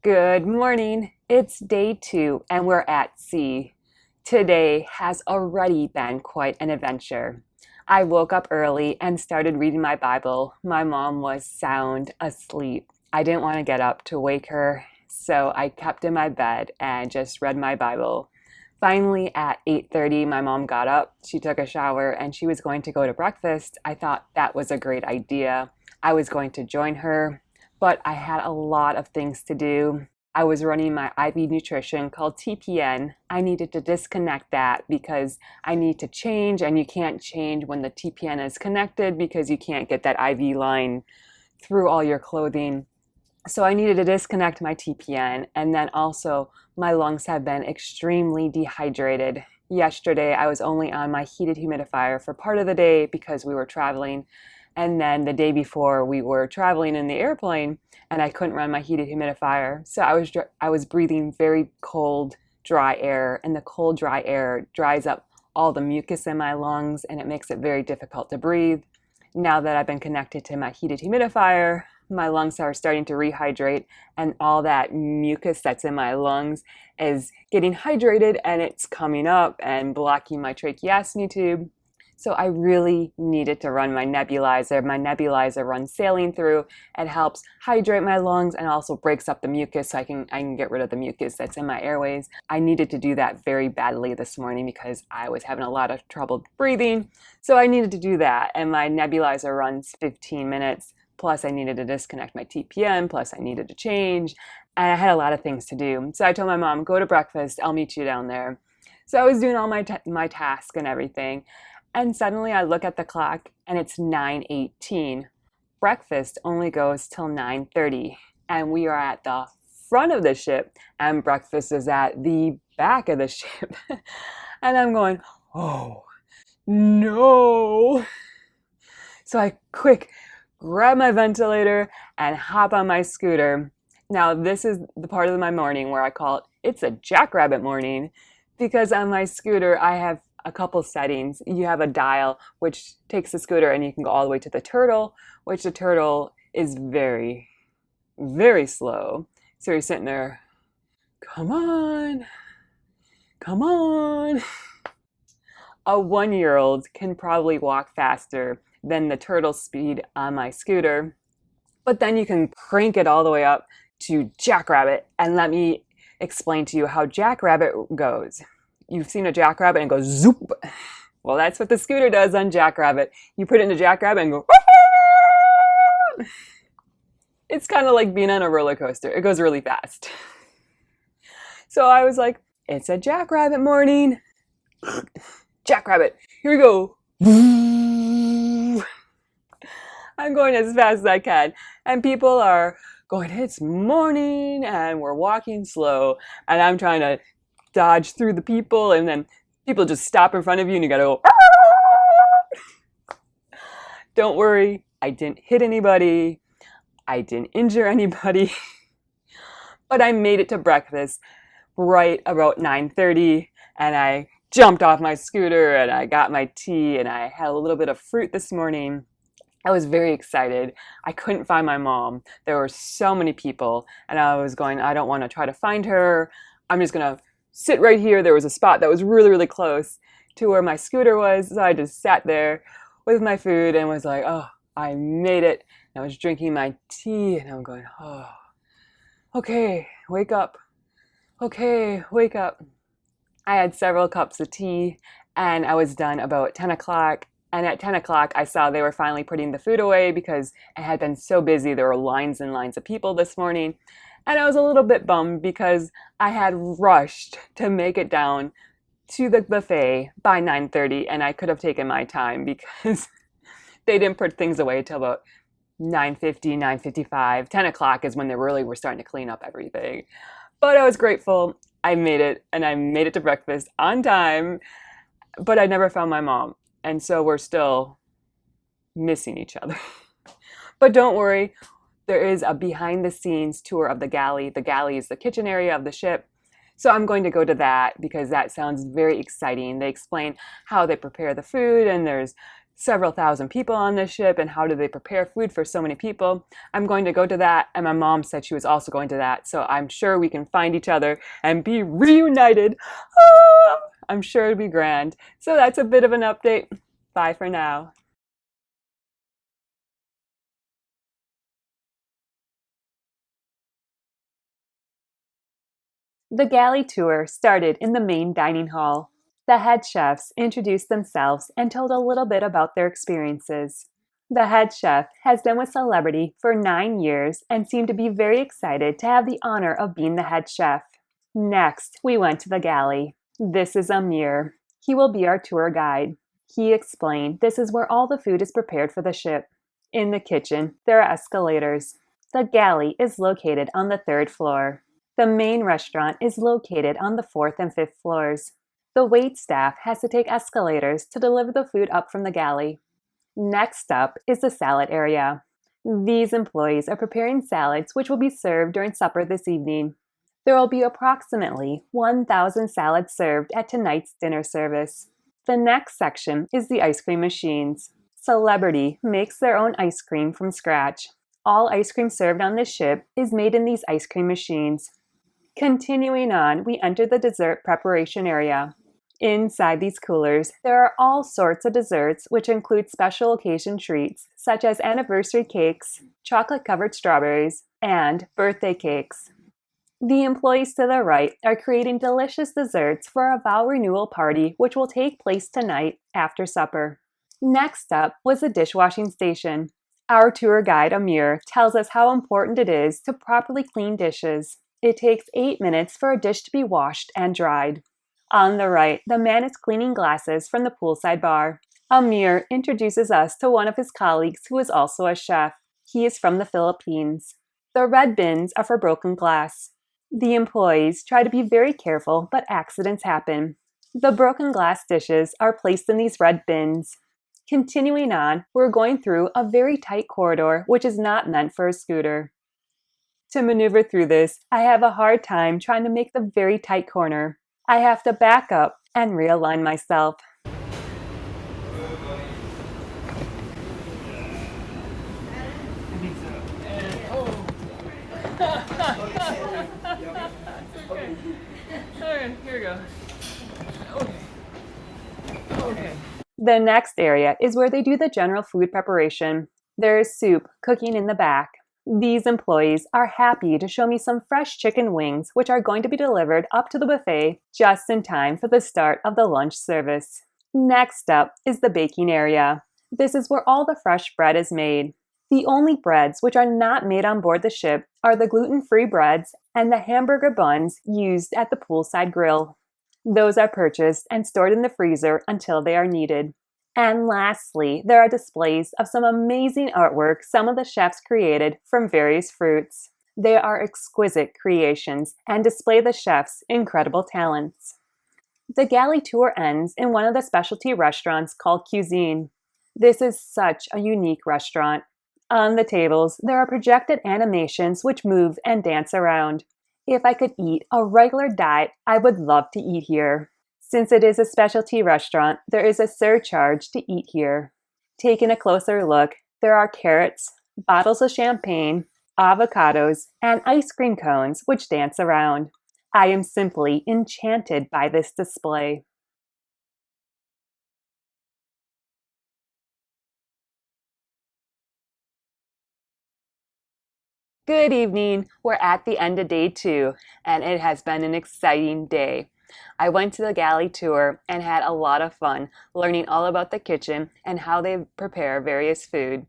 Good morning. It's day 2 and we're at sea. Today has already been quite an adventure. I woke up early and started reading my Bible. My mom was sound asleep. I didn't want to get up to wake her, so I kept in my bed and just read my Bible. Finally, at 8:30, my mom got up. She took a shower and she was going to go to breakfast. I thought that was a great idea. I was going to join her, but I had a lot of things to do. I was running my IV nutrition called TPN. I needed to disconnect that because I need to change, and you can't change when the TPN is connected because you can't get that IV line through all your clothing. So I needed to disconnect my TPN, and then also my lungs have been extremely dehydrated. Yesterday, I was only on my heated humidifier for part of the day because we were traveling. And then the day before, we were traveling in the airplane and I couldn't run my heated humidifier. So I was breathing very cold, dry air, and the cold, dry air dries up all the mucus in my lungs and it makes it very difficult to breathe. Now that I've been connected to my heated humidifier, my lungs are starting to rehydrate, and all that mucus that's in my lungs is getting hydrated and it's coming up and blocking my tracheostomy tube. So I really needed to run my nebulizer. My nebulizer runs saline through. It helps hydrate my lungs and also breaks up the mucus so I can get rid of the mucus that's in my airways. I needed to do that very badly this morning because I was having a lot of trouble breathing. So I needed to do that. And my nebulizer runs 15 minutes. Plus I needed to disconnect my TPN. Plus I needed to change. And I had a lot of things to do. So I told my mom, go to breakfast. I'll meet you down there. So I was doing all my tasks and everything. And suddenly I look at the clock and it's 9:18. Breakfast only goes till 9:30. And we are at the front of the ship and breakfast is at the back of the ship. And I'm going, oh no. So I quick grab my ventilator and hop on my scooter. Now this is the part of my morning where I call it's a jackrabbit morning, because on my scooter I have a couple settings. You have a dial which takes the scooter and you can go all the way to the turtle, which the turtle is very, very slow. So you're sitting there, come on, come on. A 1-year-old can probably walk faster than the turtle speed on my scooter, but then you can crank it all the way up to jackrabbit, and let me explain to you how jackrabbit goes. You've seen a jackrabbit and it goes zoop. Well, that's what the scooter does on jackrabbit. You put it in a jackrabbit and go. It's kind of like being on a roller coaster. It goes really fast. So I was like, it's a jackrabbit morning. Jackrabbit, here we go. I'm going as fast as I can. And people are going, it's morning, and we're walking slow. And I'm trying to dodge through the people, and then people just stop in front of you and you gotta go. Don't worry, I didn't hit anybody, I didn't injure anybody, but I made it to breakfast right about 9:30, and I jumped off my scooter and I got my tea and I had a little bit of fruit this morning. I was very excited. I couldn't find my mom. There were so many people and I was going, I don't want to try to find her. I'm just gonna sit right here. There was a spot that was really, really close to where my scooter was. So I just sat there with my food and was like, oh, I made it. And I was drinking my tea and I'm going, oh, okay, wake up. Okay, wake up. I had several cups of tea and I was done about 10 o'clock. And at 10 o'clock, I saw they were finally putting the food away because it had been so busy. There were lines and lines of people this morning. And I was a little bit bummed because I had rushed to make it down to the buffet by 9:30, and I could have taken my time because they didn't put things away till about 9:50, 9:55. 10 o'clock is when they really were starting to clean up everything. But I was grateful. I made it, and I made it to breakfast on time, but I never found my mom. And so we're still missing each other. But don't worry. There is a behind the scenes tour of the galley. The galley is the kitchen area of the ship. So I'm going to go to that because that sounds very exciting. They explain how they prepare the food, and there's several thousand people on this ship and how do they prepare food for so many people. I'm going to go to that, and my mom said she was also going to that, so I'm sure we can find each other and be reunited. Ah, I'm sure it'll be grand. So that's a bit of an update. Bye for now. The galley tour started in the main dining hall. The head chefs introduced themselves and told a little bit about their experiences. The head chef has been with Celebrity for 9 years and seemed to be very excited to have the honor of being the head chef. Next, we went to the galley. This is Amir. He will be our tour guide. He explained this is where all the food is prepared for the ship. In the kitchen, there are escalators. The galley is located on the third floor. The main restaurant is located on the fourth and fifth floors. The wait staff has to take escalators to deliver the food up from the galley. Next up is the salad area. These employees are preparing salads which will be served during supper this evening. There will be approximately 1,000 salads served at tonight's dinner service. The next section is the ice cream machines. Celebrity makes their own ice cream from scratch. All ice cream served on this ship is made in these ice cream machines. Continuing on, we enter the dessert preparation area. Inside these coolers, there are all sorts of desserts which include special occasion treats such as anniversary cakes, chocolate-covered strawberries, and birthday cakes. The employees to the right are creating delicious desserts for a vow renewal party which will take place tonight after supper. Next up was the dishwashing station. Our tour guide Amir tells us how important it is to properly clean dishes. It takes 8 minutes for a dish to be washed and dried. On the right, the man is cleaning glasses from the poolside bar. Amir introduces us to one of his colleagues who is also a chef. He is from the Philippines. The red bins are for broken glass. The employees try to be very careful, but accidents happen. The broken glass dishes are placed in these red bins. Continuing on, we're going through a very tight corridor which is not meant for a scooter. To maneuver through this, I have a hard time trying to make the very tight corner. I have to back up and realign myself. Okay, here we go. Okay. The next area is where they do the general food preparation. There is soup cooking in the back. These employees are happy to show me some fresh chicken wings which are going to be delivered up to the buffet just in time for the start of the lunch service. Next up is the baking area. This is where all the fresh bread is made. The only breads which are not made on board the ship are the gluten-free breads and the hamburger buns used at the poolside grill. Those are purchased and stored in the freezer until they are needed. And lastly, there are displays of some amazing artwork some of the chefs created from various fruits. They are exquisite creations and display the chefs' incredible talents. The galley tour ends in one of the specialty restaurants called Cuisine. This is such a unique restaurant. On the tables, there are projected animations which move and dance around. If I could eat a regular diet, I would love to eat here. Since it is a specialty restaurant, there is a surcharge to eat here. Taking a closer look, there are carrots, bottles of champagne, avocados, and ice cream cones which dance around. I am simply enchanted by this display. Good evening. We're at the end of day 2, and it has been an exciting day. I went to the galley tour and had a lot of fun learning all about the kitchen and how they prepare various food.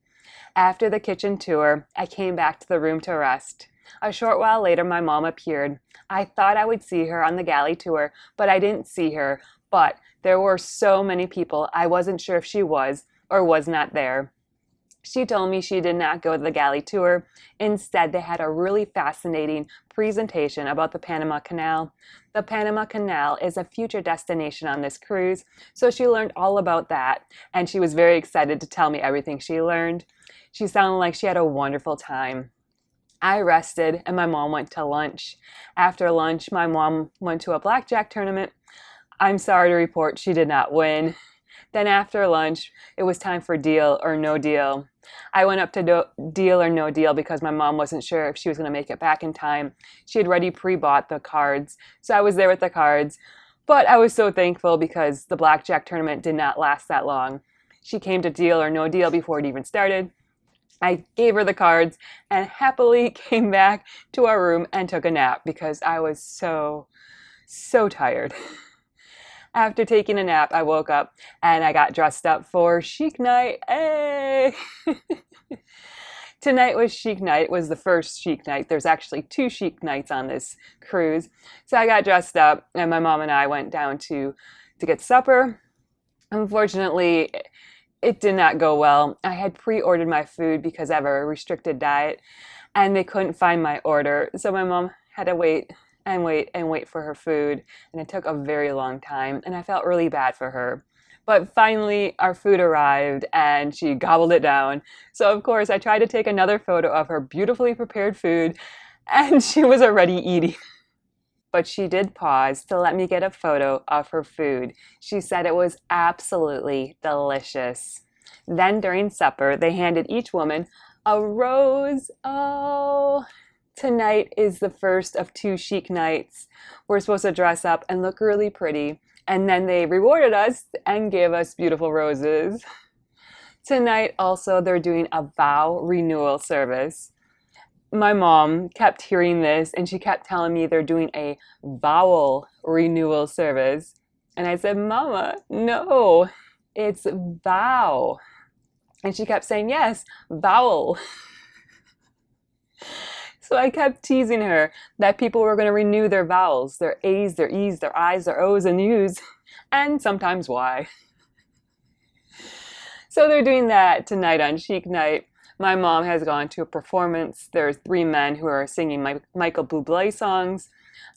After the kitchen tour, I came back to the room to rest. A short while later, my mom appeared. I thought I would see her on the galley tour, but I didn't see her. But there were so many people, I wasn't sure if she was or was not there. She told me she did not go to the galley tour. Instead, they had a really fascinating presentation about the Panama Canal. The Panama Canal is a future destination on this cruise, so she learned all about that, and she was very excited to tell me everything she learned. She sounded like she had a wonderful time. I rested, and my mom went to lunch. After lunch, my mom went to a blackjack tournament. I'm sorry to report she did not win. Then after lunch, it was time for Deal or No Deal. I went up to Deal or No Deal because my mom wasn't sure if she was going to make it back in time. She had already pre-bought the cards, so I was there with the cards. But I was so thankful because the blackjack tournament did not last that long. She came to Deal or No Deal before it even started. I gave her the cards and happily came back to our room and took a nap because I was so tired. After taking a nap, I woke up and I got dressed up for Chic night. Hey! Tonight was Chic night. It was the first Chic night. There's actually 2 Chic nights on this cruise. So I got dressed up and my mom and I went down to get supper. Unfortunately, it did not go well. I had pre-ordered my food because I have a restricted diet and they couldn't find my order. So my mom had to wait and wait and wait for her food. And it took a very long time and I felt really bad for her. But finally, our food arrived and she gobbled it down. So of course, I tried to take another photo of her beautifully prepared food and she was already eating. But she did pause to let me get a photo of her food. She said it was absolutely delicious. Then during supper, they handed each woman a rose. Oh, tonight is the first of 2 Chic nights. We're supposed to dress up and look really pretty. And then they rewarded us and gave us beautiful roses. Tonight also, they're doing a vow renewal service. My mom kept hearing this and she kept telling me they're doing a vowel renewal service. And I said, Mama, no, it's vow. And she kept saying, yes, vowel. So I kept teasing her that people were going to renew their vowels, their A's, their E's, their I's, their O's, and U's, and sometimes Y. So they're doing that tonight on Chic Night. My mom has gone to a performance. There's 3 men who are singing Michael Bublé songs.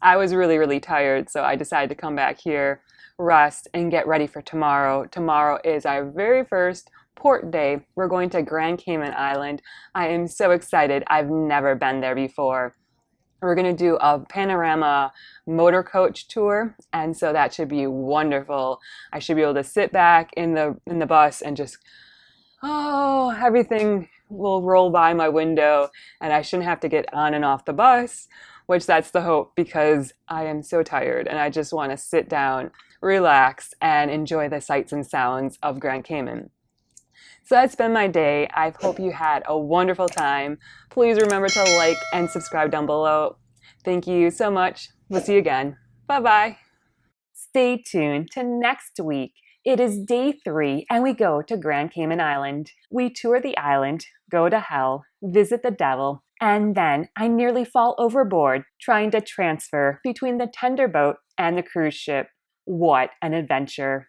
I was really tired, so I decided to come back here, rest, and get ready for tomorrow. Tomorrow is our very first port day. We're going to Grand Cayman Island. I am so excited. I've never been there before. We're going to do a panorama motor coach tour, and so that should be wonderful. I should be able to sit back in the bus and just, everything will roll by my window, and I shouldn't have to get on and off the bus, which that's the hope because I am so tired and I just want to sit down, relax, and enjoy the sights and sounds of Grand Cayman. So that's been my day. I hope you had a wonderful time. Please remember to like and subscribe down below. Thank you so much. We'll see you again. Bye-bye. Stay tuned to next week. It is day 3 and we go to Grand Cayman Island. We tour the island, go to hell, visit the devil, and then I nearly fall overboard trying to transfer between the tender boat and the cruise ship. What an adventure.